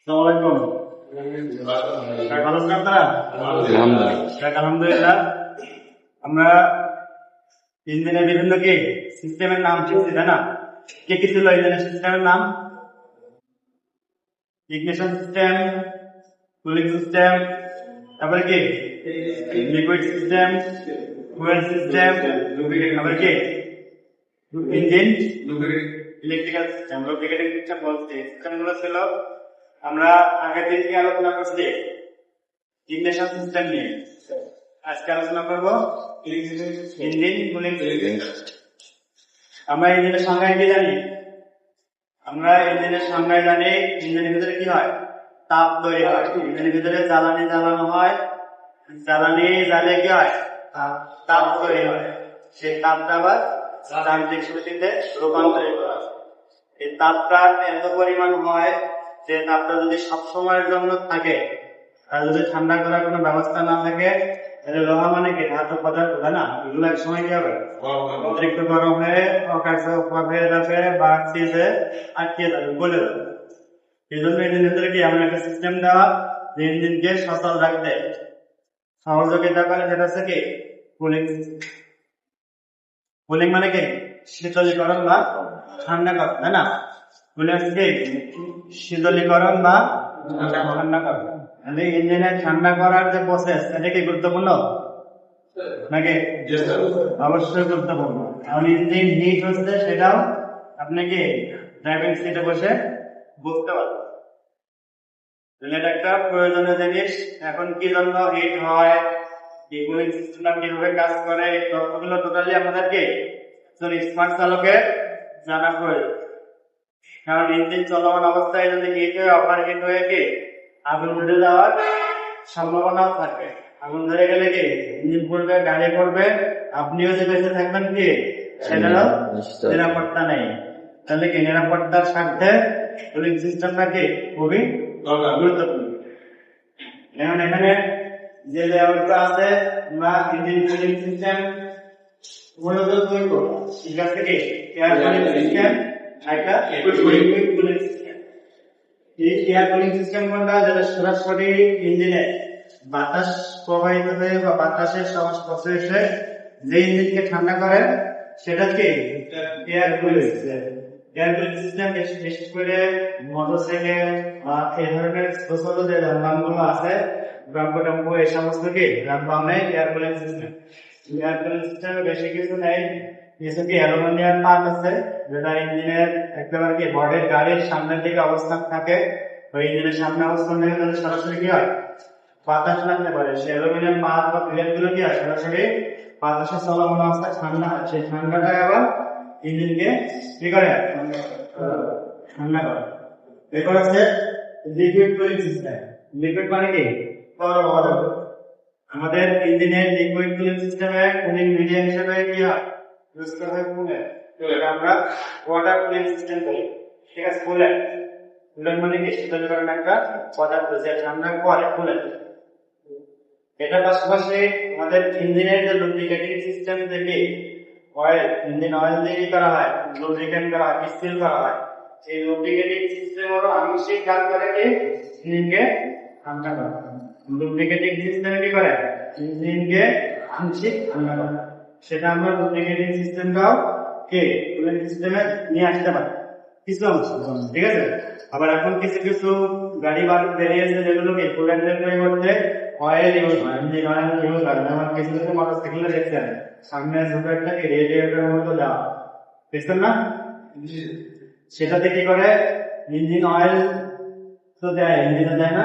ভালো আছেন আপনারা? আলহামদুলিল্লাহ। আমরা ইঞ্জিনের বিভিন্ন কি সিস্টেমের নাম শিখছি, তাই না? কি কি ছিল ইঞ্জিনের সিস্টেমের নাম? ইগনিশন সিস্টেম, কুলিং সিস্টেম, তারপরে কি লিকুইড সিস্টেম, ফুয়েল সিস্টেম, তারপরে কি engine electrical system, lubricating system বলতে সিস্টেমগুলো ছিল। আমরা আগের দিন কি আলোচনা করছি ইগনিশন সিস্টেম নিয়ে। আজকে আলোচনা করবো ইঞ্জিন কুলিং সিস্টেম। আমরা ইঞ্জিনের সংজ্ঞায় কি জানি? আমরা ইঞ্জিনের সংজ্ঞায় জানি ইঞ্জিনের ভিতরে কি হয়? তাপ তৈরি হয়। ইঞ্জিনের ভিতরে জ্বালানি জ্বালানো হয়, জ্বালানি জ্বালে কি হয়? তাপ তৈরি হয়। সেই তাপটা আবার যান্ত্রিক শক্তিতে রূপান্তরিত হয়। এই তাপটা এত পরিমাণ হয় যে তাপটা যদি সবসময়ের জন্য থাকে আর যদি ঠান্ডা করার কোনো ব্যবস্থা না থাকে, লোহা মানে কি ধাতু পদার্থ, তাই না? এগুলো এক সময় কি হবে? অতিরিক্ত গরম হয়ে অকার্যকর হয়ে যাবে বা চিজে আটকে যাবে, গলে যাবে। এই জন্য ইঞ্জিনের ভিতরে কি এমন একটা সিস্টেম দেওয়া যে ইঞ্জিনকে সচল রাখতে সহযোগিতা করে, যেটা হচ্ছে কি কুলিং। কুলিং মানে কি শীতলীকরণ বা ঠান্ডা করা, তাই না? কুলিং হচ্ছে কি শীতলীকরণ বা ঠান্ডা করা। ইঞ্জিনের ঠান্ডা করার যে প্রসেস, এটা কি গুরুত্বপূর্ণ নাকি? অবশ্যই গুরুত্বপূর্ণ। কারণ ইঞ্জিন হিট হচ্ছে সেটাও আপনি কি ড্রাইভিং সিটে বসে বুঝতে পারবেন। এটা একটা প্রয়োজনীয় জিনিস। এখন কি জন্য হিট হয়, এই কুলিং সিস্টেমটা কিভাবে কাজ করে, এই তথ্যগুলো টোটালি আমাদেরকে স্মার্ট চালকের জানা প্রয়োজন। কারণ ইঞ্জিন চলমান অবস্থায় যদি হিট হয়ে ওভার হিট হয়ে কি আগুন ধরে যাওয়ার সম্ভাবনাও থাকে। আগুন ধরে গেলে কি ইঞ্জিন পড়বে, গাড়ি পড়বে, আপনিও যে বেঁচে থাকবেন কি সেটারও নিরাপত্তা নেই। তাহলে কি নিরাপত্তার স্বার্থে কুলিং সিস্টেমটা কি খুবই গুরুত্বপূর্ণ। যেমন এখানে যে লেয়ারটা আছে বা ইঞ্জিন কুলিং সিস্টেম মূলত দুই প্রকার, ঠিক আছে? কি এয়ার কুলিং সিস্টেম, একটা লিকুইড কুলিং সিস্টেম। এই এয়ার কুলিং সিস্টেম কোনটা? যেটা সরাসরি ইঞ্জিনে বাতাস প্রবাহিত হয়ে বা বাতাসের সংস্পর্শে এসে যে ইঞ্জিনকে ঠান্ডা করে সেটা কি air cooling system. Air cooling system বিশেষ করে মোটরসাইকেল বা এই ধরনের ছোট ছোট যে যানবাহনগুলো আছে, ব্রাম্পো টাম্পো, এই সমস্ত কি যানবাহনে air cooling system. Air cooling সিস্টেমে বেশি কিছু নেই, কিছু কি অ্যালুমিনিয়াম পার্ট আছে যেটা ইঞ্জিনের একেবারে কি বডির গাড়ির সামনের দিকে অবস্থান থাকে। ওই ইঞ্জিনের সামনে অবস্থান থেকে তাহলে সরাসরি কি হয় বাতাস লাগতে পারে, সেই অ্যালুমিনিয়াম পার্ট বা প্লেট গুলো কি হয় সরাসরি বাতাসে চলমান অবস্থায় ঠান্ডা হয়। সেই ঠান্ডাটা আবার ইঞ্জিনকে কি করে ঠান্ডা করে। এরপর আছে লিকুইড কুলিং সিস্টেম। লিকুইড মানে কি তরল। আমাদের ইঞ্জিনের লিকুইড কুলিং সিস্টেমে কুলিং মিডিয়াম হিসেবে কি হয় ইউজ করা হয় কুলার। আমরা ওয়াটার কুলিং সিস্টেম করি, ঠিক আছে? কুলার মানে কি শীতলীকরণ একটা পদার্থ যে ঠান্ডা করে কুলার। এটার পাশাপাশি আমাদের ইঞ্জিনের যে লুব্রিকেটিং সিস্টেম থেকে অয়েল, ইঞ্জিন অয়েল দিয়ে করা হয়, লুব্রিকেন্ট করা হয়, স্টিল করা হয়। এই লুব্রিকেটিং সিস্টেমেরও আংশিক কাজ করে কি ইঞ্জিনকে ঠান্ডা করা। লুব্রিকেটিং সিস্টেম কি করে ইঞ্জিনকে আংশিক ঠান্ডা করে। সেটা আমরা লুব্রিকেটিং সিস্টেমটাও কি কুলিং সিস্টেমে নিয়ে আসতে পারি কিছু অংশ, ঠিক আছে? আবার এখন কিছু কিছু গাড়ি বেরিয়েছে যেগুলো কি কুলেন্টের পরিবর্তে অয়েল ইউজ হয়, ইঞ্জিন অয়েল ইউজ হয়। যেমন কিছু কিছু মোটরসাইকেলে দেখছেন সামনে দুটো একটা রেডিয়েটরের মতো দেওয়া, দেখছেন না? সেটাতে কি করে ইঞ্জিন অয়েল তো দেয়, ইঞ্জিনে দেয় না,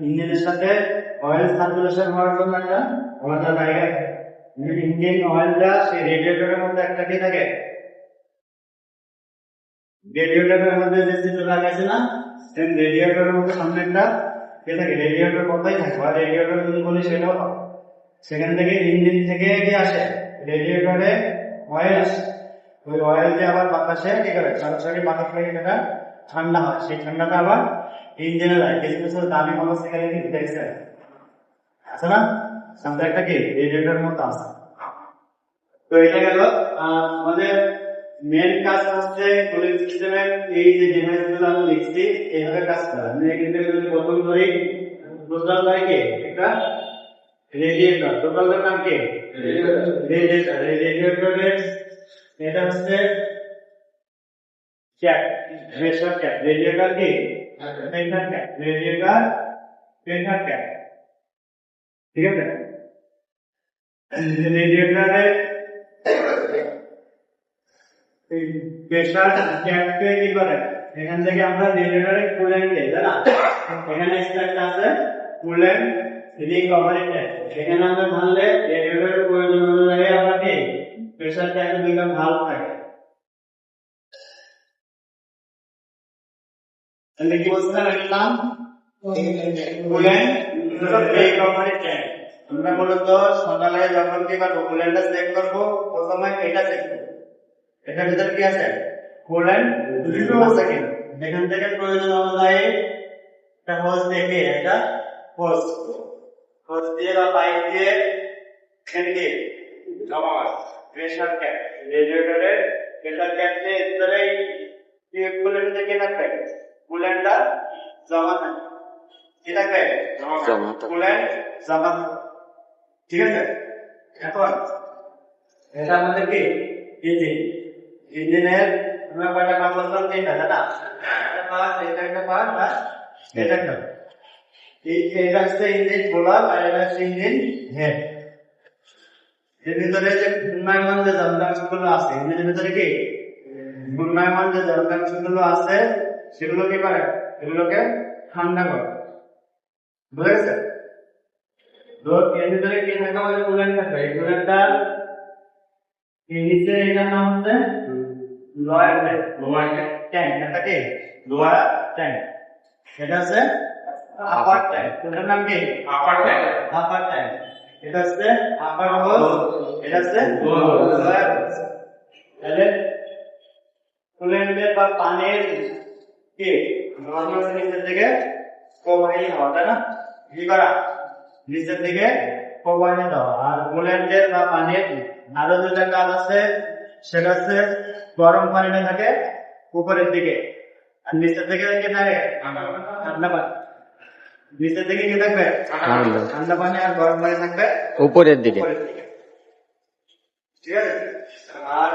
ইঞ্জিনের সাথে অয়েল সার্কুলেশন হওয়ার জন্য একটা আলাদা জায়গা। ইঞ্জিন অয়েলটা সেই রেডিয়েটরের মধ্যে একটা কি থাকে, রেডিয়েটরের মধ্যে যে চিত্র লাগাইছে না, সেই রেডিয়েটরের মধ্যে সামনে একটা কে থাকে, রেডিয়েটর কথাই থাকে বা রেডিয়েটর যদি বলি সেটাও হবে। সেখান থেকে ইঞ্জিন থেকে কি আসে রেডিয়েটরে অয়েল আসে। ওই অয়েল দিয়ে আবার বাতাসে কি করে সরাসরি বাতাস লাগে, সেটা ঠান্ডা হয়। সেই ঠান্ডাটা আবার ইঞ্জিনে যায়। কিছু কিছু দামি মোটরসাইকেলে কিন্তু দেখছে আছে না, সামনে একটা কি রেডিয়েটরের মতো আছে। তো এটা গেল আমাদের মেন কাজ হচ্ছে কুলিং সিস্টেমের এই যে ডিভাইস গুলো আমি লিখছি এইভাবে কাজ করে। আমি এখান থেকে যদি প্রথম ধরি, টোটাল হয় কি একটা রেডিয়েটর। টোটালের নাম কি? রেডিয়েটর। রেডিয়েটরের এটা হচ্ছে ক্যাপ, প্রেসার ক্যাপ। রেডিয়েটর কি? Pressure cap. Radiator pressure cap, ঠিক আছে? রেডিয়েটরের প্রেসার ক্যাপকে কি করে, এখান থেকে আমরা রেডিয়েটরে কুলেন্ট দিই, তাই না? এখানে একটা আছে কুলেন্ট রিকভারি ট্যাঙ্ক। এখানে আমরা ঢাললে রেডিয়েটরের প্রয়োজন অনুযায়ী আমরা কি প্রেসার ট্যাঙ্কের দুটো ভালভ থাকে। তাহলে কি বলছিলাম এর নাম? Coolant recovery tank. আমরা মূলত সকালে যখন কি করবো, কুলেন্টটা চেক করবো, প্রথমে এটা চেক করবো এটার ভিতরে কি আছে, কুলেন্ট আছে কিনা। এখান থেকে প্রয়োজন অনুযায়ী একটা হোজ দেখে এটা হোজ দিয়ে বা পাইপ দিয়ে এখানে কি প্রেসার ক্যাপ, রেডিয়েটরের প্রেসার ক্যাপ দিয়ে ভিতরে কুলেন্ট থেকে থাকবে, কুলেন্টটা জমা থাকে, কি থাকবে? কুলেন্ট জমা থাকে, ঠিক আছে? এখন এটা আমাদের কি ইঞ্জিন। ইঞ্জিনের আমরা কয়টা কাজ করলাম? তিনটা, তাই না? একটা পার্ট, এটা একটা পার্ট, আর এটা একটা। এটা হচ্ছে ইঞ্জিন বোলার, আর এটা হচ্ছে ইঞ্জিন হেড। এর ভিতরে যে ঘূর্ণায়মান যে যন্ত্রাংশগুলো আছে, ইঞ্জিনের ভিতরে কি ঘূর্ণায়মান যে যন্ত্রাংশগুলো আছে সেগুলো কি করে, এগুলোকে ঠান্ডা করে, বুঝে গেছে? তো এর ভিতরে কি থাকা মানে কুলেন্ট থাকবে। এই কুলেন্টটা নিচে এটার নাম হচ্ছে লোয়ার ট্যাঙ্ক। এটা কি লোয়ার ট্যাঙ্ক, এটা হচ্ছে আপার ট্যাঙ্ক। এটার নাম কি আপার ট্যাঙ্ক। আপার ট্যাঙ্ক, এটা হচ্ছে আপার হোল, এটা হচ্ছে লোয়ার হোল। তাহলে কুলেন্টের বা পানির কি নিচের দিকে প্রবাহিত হওয়া, তাই না? কি করা, নিচের দিকে প্রবাহিত হওয়া। আর কুলেন্টের বা পানির আরো দুটা কাজ আছে, সেটা হচ্ছে গরম পানিটা থাকে উপরের দিকে, আর নিচের দিকে কি থাকে ঠান্ডা পানি। নিচের দিকে কি থাকবে ঠান্ডা পানি, আর গরম পানি থাকবে উপরের দিকে, ঠিক আছে? আর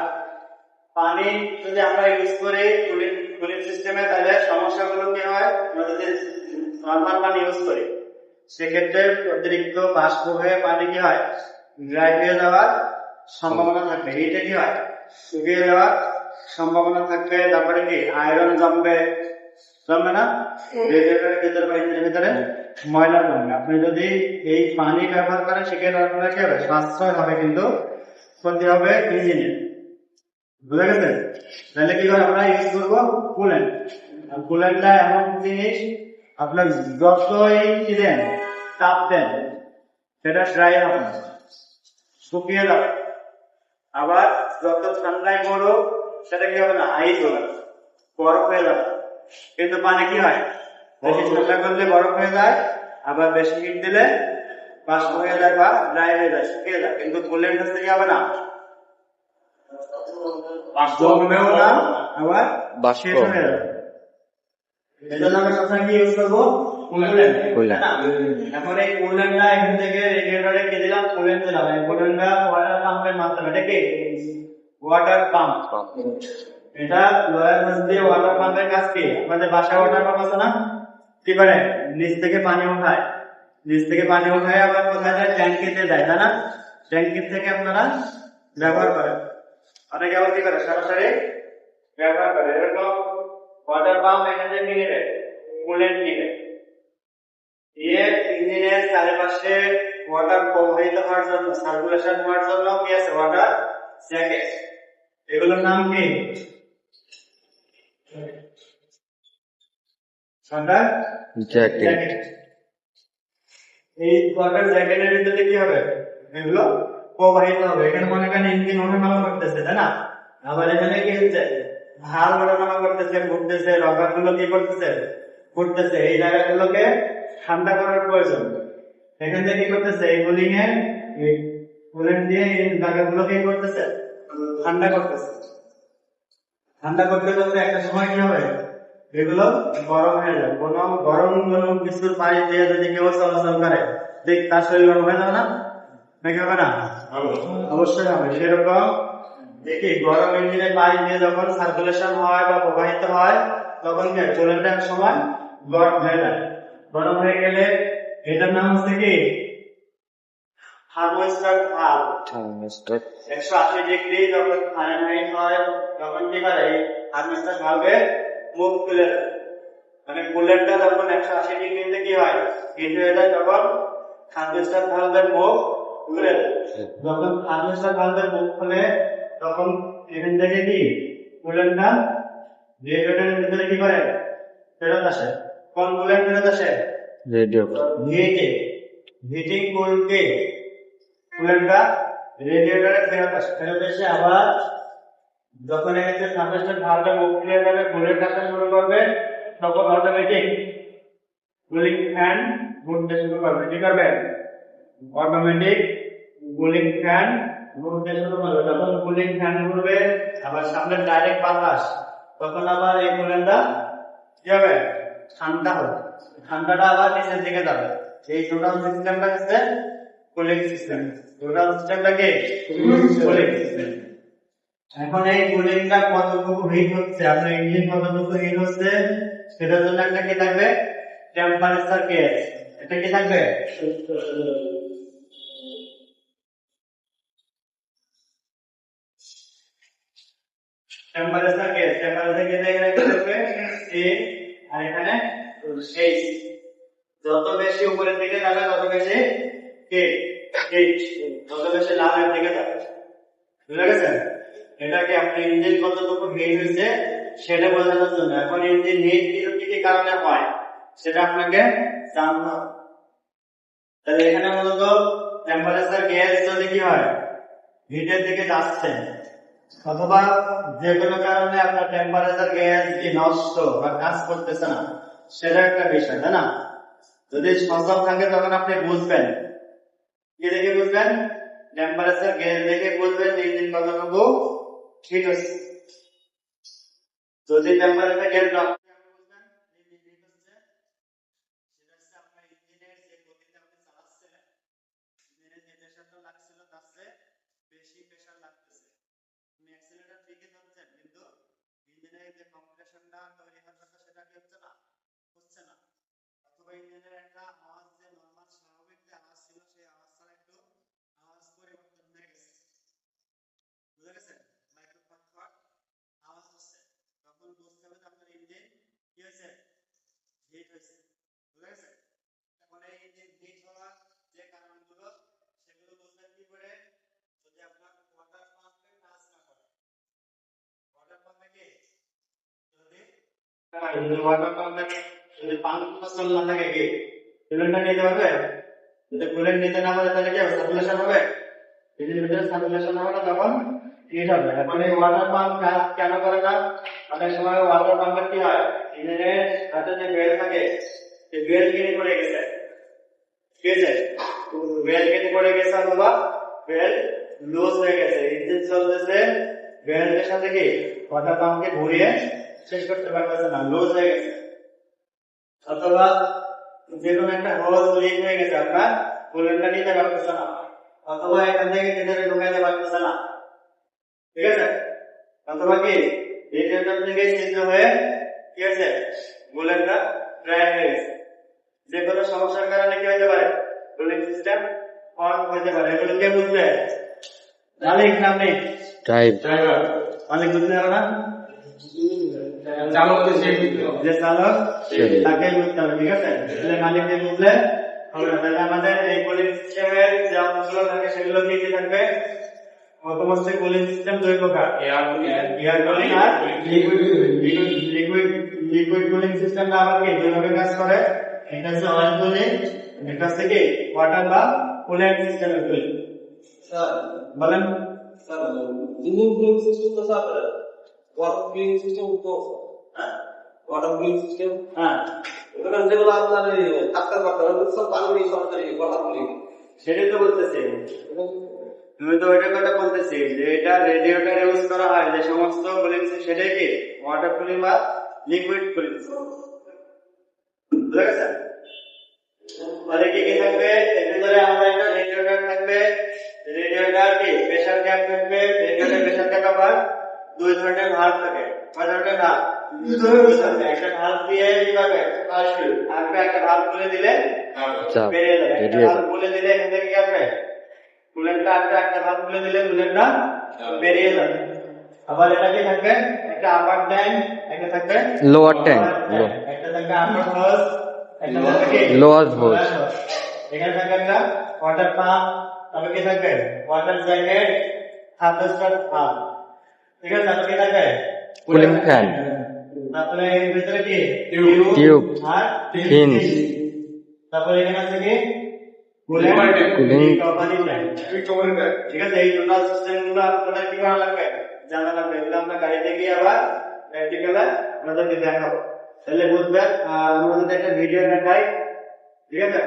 পানি যদি আমরা ইউজ করি কুলিং সিস্টেমে, তাহলে সমস্যাগুলো কি হয়, আমরা যদি নর্মাল পানি ইউজ করি সেক্ষেত্রে অতিরিক্ত বাষ্প হয়ে পানি কি হয়, ড্রাই হয়ে যাওয়ার সম্ভাবনা থাকবে। এইটা কি হয়, শুকিয়ে যাওয়ার সম্ভাবনা থাকবে। তারপরে কি আয়রন জমবে না, রেডিয়েটরের ভিতরে বা ইঞ্জিনের ভিতরে ময়লা জমবে। আপনি যদি এই পানি ব্যবহার করেন সেক্ষেত্রে আপনার কি হবে, সাশ্রয় হবে, কিন্তু ক্ষতি হবে ইঞ্জিনের, বুঝা গেছে? তাহলে কি করে আমরা ইউজ করবো কুলেন্ট। আর কুলেন্টটা এমন জিনিস, আপনার যতই কি দেন তাপ দেন সেটা ড্রাই হবে না, শুকিয়ে যাবে। আবার যত ঠান্ডায় করো সেটা কি হবে না, আইস হবে, বরফ হয়ে যাবে। কিন্তু পানি কি হয়, বেশি ঠান্ডা করলে বরফ হয়ে যায়, আবার বেশি হিট দিলে বাষ্প হয়ে যায় বা ড্রাই হয়ে যায়, শুকিয়ে যায়। কিন্তু কুলেন্ট হচ্ছে কি হবে না, জমবেও না, আবার শেষ হয়ে যাবে। এজন্য আমরা সবসময় কি ইউজ করবো, কুলেন্ট। এখন এই কুলেন্টটা এখান থেকে রেডিয়েটরে কি দিলাম, কুলেন্ট দিলাম। এই কুলেন্টটা ওয়াটার পাম্পের মাধ্যমে, এটা কি ওয়াটার পাম্প। এটা লোয়ার হোজ দিয়ে ওয়াটার পাম্পের কাজ কি, আমাদের বাসায় ওয়াটার পাম্প আছে না, কি করে নিচ থেকে পানি উঠায়, নিচ থেকে পানি উঠায় আবার কোথায় যায়, ট্যাঙ্কিতে যায়, তাই না? ট্যাঙ্কি থেকে আপনারা ব্যবহার করেন। অনেকে আবার কি করে সরাসরি ব্যবহার করে। এরকম ওয়াটার পাম্প এখানে নিয়ে নেয় কুলেন্ট নিয়ে, ইঞ্জিনের চারিপাশে ওয়াটার প্রবাহিত হওয়ার জন্য, সার্কুলেশন হওয়ার জন্য কি আছে, ওয়াটার জ্যাকেট। এগুলোর নাম কি, ওয়াটার জ্যাকেট। এই ওয়াটার জ্যাকেটের ভিতরে কি হবে, এগুলো প্রবাহিত হবে। এখানে মনে করেন ইঞ্জিন ওঠানামা করতেছে, তাই না? আবার এখানে কি হচ্ছে, হাল ওঠানামা করতেছে, ঘুরতেছে, রবার গুলো কি করতেছে, ঘুরতেছে। এই জায়গাগুলোকে ঠান্ডা করার প্রয়োজন। এখান থেকে কি করতেছে, এই কুলিং এর কুলেন্ট দিয়ে এই জায়গাগুলোকে করতেছে ঠান্ডা করতেছে। ঠান্ডা করতে করতে একটা সময় কি হবে, এগুলো গরম হয়ে যাবে। কোনো গরম কোনো কিছুর পানি দিয়ে যদি কেউ চলাচল করে, দেখ তার শরীর গরম হয়ে যাবে না, নাকি হবে না? অবশ্যই হবে। সেরকম দেখি গরম ইঞ্জিনের পানি দিয়ে যখন সার্কুলেশন হয় বা প্রবাহিত হয়, তখন কি চুলাটা এক সময় গরম হয়ে যায়। গরম হয়ে গেলে এটার নাম হচ্ছে কি থার্মোস্ট্যাট ভালভ। 180 ডিগ্রি যখন ফারেনহাইট হয় তখন কি করে, এই থার্মোস্ট্যাট ভালভের মুখ খুলে দেয়। মানে কুলারটা যখন 180 ডিগ্রিতে কি হয়, হিট হয়ে যায়, তখন থার্মোস্ট্যাট ভালভের মুখ খুলে দেয়। যখন থার্মোস্ট্যাট ভালভের মুখ খুলে, তখন এখান থেকে কি কুলারটা রেডিয়েটরের ভিতরে কি করে ফেরত আসে। কোন কুলার ফেরত আসে? রেডিয়েটর। হিটিং কুলকে কুলারটা রেডিয়েটরে ফেরত আসে। ফেরত এসে আবার যখন এখানে থার্মোস্ট্যাট ভালভটা মুখ খুলে যাবে, কুলার কাজ শুরু করবে, তখন অটোমেটিক কুলিং ফ্যান ঘুরতে শুরু করবে। কি করবে? অটোমেটিক কুলিং ফ্যান ঘুরতে শুরু করবে। যখন কুলিং ফ্যান ঘুরবে, আবার সামনে ডাইরেক্ট বাতাস, তখন আবার এই কুলারটা কি হবে, ঠান্ডা হবে। ঠান্ডাটা আবার নিচের দিকে যাবে। এই টোটাল সিস্টেমটা হচ্ছে কুলিং সিস্টেম। টোটাল সিস্টেমটা কি কুলিং সিস্টেম। এখন এই কুলিংটা কতটুকু হিট হচ্ছে, আপনার ইঞ্জিন কতটুকু হিট হচ্ছে, সেটার জন্য একটা কি থাকবে, টেম্পারেচার গেজ। এটা কি থাকবে, টেম্পারেচার গেজ। টেম্পারেচার গেজ এখানে কি থাকবে, এ, আর এখানে এইচ। যত বেশি উপরের দিকে যাবে তত বেশি কে এইচ, তত বেশি লাভের দিকে যাবে। বুঝা গেছে? এটাকে আপনি ইঞ্জিন কতটুকু হিট হয়েছে সেটা বোঝানোর জন্য। এখন ইঞ্জিন হিট কি কি কারণে হয় সেটা আপনাকে জানতে হবে। তাহলে এখানে মূলত টেম্পারেচার গেজ যদি কি হয়, হিটের দিকে যাচ্ছে, অথবা যে কোনো কারণে আপনার টেম্পারেচার গেজ কি নষ্ট বা কাজ করতেছে না, সেটা একটা বিষয়, তাই না? যদি সচল থাকে তখন আপনি বুঝবেন, কি দেখে বুঝবেন, টেম্পারেচার গেজ দেখে বুঝবেন ইঞ্জিন কতটুকু ঠিক আছে। যদি টেম্পারেচার গেজ না ইঞ্জিনের একটা আওয়াজ, যে নরমাল স্বাভাবিক যে আওয়াজ ছিল সেই আওয়াজ ছাড়া একটু আওয়াজ পরিবর্তন হয়ে গেছে। বুঝা গেছে? মাইক্রোফোন আওয়াজ হচ্ছে, তখন বুঝতে হবে আপনার ইঞ্জিন কি হয়েছে, হিট হয়েছে। বুঝা গেছে? এখন এই ইঞ্জিন হিট হওয়ার যে কারণগুলো সেগুলো বুঝবেন কি করে, যদি আপনার ওয়াটার পাম্পে কাজ না করে। ওয়াটার পাম্পে কি যদি ওয়াটার পাম্পে যদি পাম্প ফসল না থাকে, কি কুলেন্টটা নিতে পারবে? যদি কুলেন্ট নিতে না পারে তাহলে কি হবে, সার্কুলেশন হবে। ইঞ্জিনের ভিতরে সার্কুলেশন হবে না, তখন হিট হবে। এখন এই ওয়াটার পাম্প কাজ কেন করে না? অনেক সময় ওয়াটার পাম্পের কি হয়, ইঞ্জিনের সাথে যে বেল থাকে, সেই বেল কেটে পড়ে গেছে, ঠিক আছে, বেল কেটে পড়ে গেছে, অথবা বেল লুজ হয়ে গেছে, ইঞ্জিন চলতেছে, বেলের সাথে কি ওয়াটার পাম্পকে ঘুরিয়ে শেষ করতে পারতেছে না, লুজ হয়ে গেছে। অথবা যে কোনো একটা হোল লিক হয়ে গেছে, আপনার কুলেন্টটা নিতে পারতেছে না, অথবা এখান থেকে ভিতরে ঢুকাইতে পারতেছে না, ঠিক আছে, অথবা কি রেডিয়েটর থেকে ছিদ্র হয়ে কি হয়েছে, কুলেন্টটা ড্রাই হয়ে গেছে। যে কোনো সমস্যার কারণে কি হতে পারে, কুলিং সিস্টেম ফল্ট হতে পারে। এগুলো কে বুঝবে? মালিক না আপনি? ড্রাইভার। মালিক বুঝতে পারবে না, চালক যে চালক তাকে বুঝতে হবে, ঠিক আছে? তাহলে মালিককে বুঝলে হবে না। তাহলে আমাদের এই কুলিং সিস্টেমের যে অংশগুলো থাকে সেগুলো কি কি থাকবে? প্রথমত কুলিং সিস্টেম দুই প্রকার, এয়ার কুলিং আর লিকুইড কুলিং সিস্টেমটা আবার কি দুইভাবে কাজ করে। এটা হচ্ছে অয়েল কুলিং, এটা হচ্ছে কি ওয়াটার বা কুলেন্ট সিস্টেমের কুলিং। স্যার বলেন। স্যার ইঞ্জিন কুলিং সিস্টেম তো স্যার ওয়াটার কুলিং সিস্টেম তো, ওয়াটার কুলিং সিস্টেম, হ্যাঁ, এটা যেগুলো আপনার ডাক্তার সব পানি সরকারি ওয়াটার কুলিং, সেটাই তো বলতেছে। তুমি তো ওইটার কথা বলতেছি যে এটা রেডিয়েটর ইউজ করা হয় যে সমস্ত কুলিং সেটাই কি ওয়াটার কুলিং বা লিকুইড কুলিং। বুঝা গেছে? তাহলে কি কি থাকবে এর ভিতরে? আমরা একটা রেডিয়েটর থাকবে, রেডিয়েটর কি প্রেসার ক্যাপ থাকবে, রেডিয়েটর প্রেসার ক্যাপ আবার দুই ধরনের ভালভ থাকে। কয় ধরনের ভালভ? দুই ধরনের থাকে। একটা ভালভ দিয়ে কিভাবে আসবে, আর একটা ভালভ খুলে দিলে বেরিয়ে যাবে। একটা ভালভ খুলে দিলে এখান থেকে কি হবে, কুলেন্টটা আসবে, একটা ভালভ খুলে দিলে কুলেন্টটা বেরিয়ে যাবে। আবার এটা কি থাকবে, একটা আপার ট্যাঙ্ক, একটা থাকবে লোয়ার ট্যাঙ্ক, একটা থাকবে আপার হোজ, একটা থাকবে কি লোয়ার হোজ। এখানে থাকবে একটা ওয়াটার পাম্প, তারপর কি থাকবে ওয়াটার জ্যাকেট, হারভেস্টার পাম্প। ঠিক আছে? তারপর কি থাকবে কুলিং ফ্যান, তারপরে এর ভিতরে কি টিউব, আর ফিন্স, তারপরে এখানে আছে কি কুলিং কোম্পানি ব্র্যান্ড। ঠিক আছে? এই টোটাল সিস্টেম গুলো আপনাদের কি করা লাগবে, জানা লাগবে। এগুলো আমরা গাড়িতে গিয়ে আবার প্র্যাকটিক্যালে আপনাদেরকে দেখাবো, তাহলে বুঝবেন। আর আমরা যদি একটা ভিডিও দেখাই, ঠিক আছে?